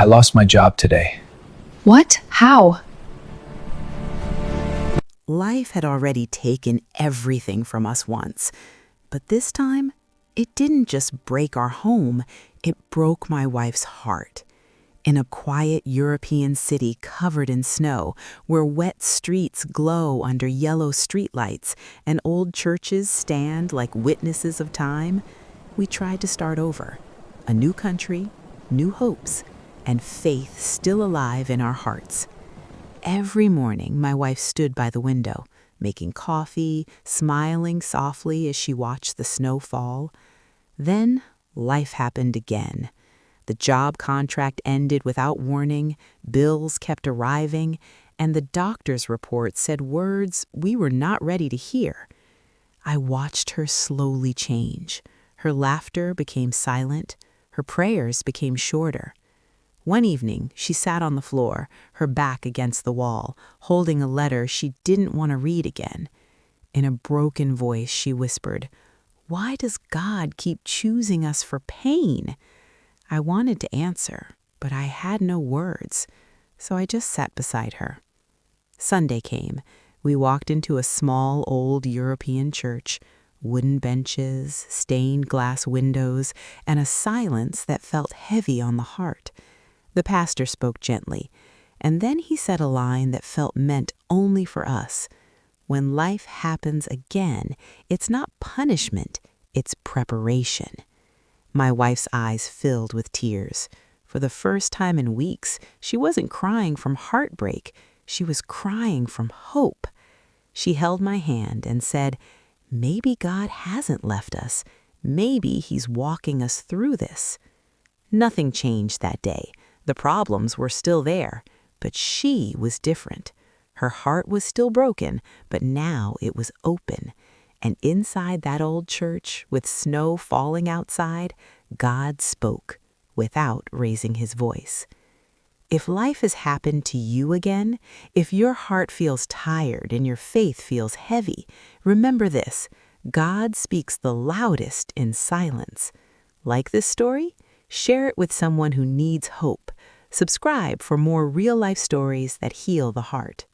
I lost my job today. What? How? Life had already taken everything from us once, but this time, it didn't just break our home, it broke my wife's heart. In a quiet European city covered in snow, where wet streets glow under yellow streetlights and old churches stand like witnesses of time, we tried to start over. A new country, new hopes, and faith still alive in our hearts. Every morning, my wife stood by the window, making coffee, smiling softly as she watched the snow fall. Then, life happened again. The job contract ended without warning, bills kept arriving, and the doctor's report said words we were not ready to hear. I watched her slowly change. Her laughter became silent, her prayers became shorter. One evening, she sat on the floor, her back against the wall, holding a letter she didn't want to read again. In a broken voice, she whispered, "Why does God keep choosing us for pain?" I wanted to answer, but I had no words, so I just sat beside her. Sunday came. We walked into a small, old European church, wooden benches, stained glass windows, and a silence that felt heavy on the heart. The pastor spoke gently, and then he said a line that felt meant only for us. When life happens again, it's not punishment, it's preparation. My wife's eyes filled with tears. For the first time in weeks, she wasn't crying from heartbreak, she was crying from hope. She held my hand and said, "Maybe God hasn't left us. Maybe He's walking us through this." Nothing changed that day. The problems were still there, but she was different. Her heart was still broken, but now it was open. And inside that old church, with snow falling outside, God spoke without raising His voice. If life has happened to you again, if your heart feels tired and your faith feels heavy, remember this: God speaks the loudest in silence. Like this story? Share it with someone who needs hope. Subscribe for more real-life stories that heal the heart.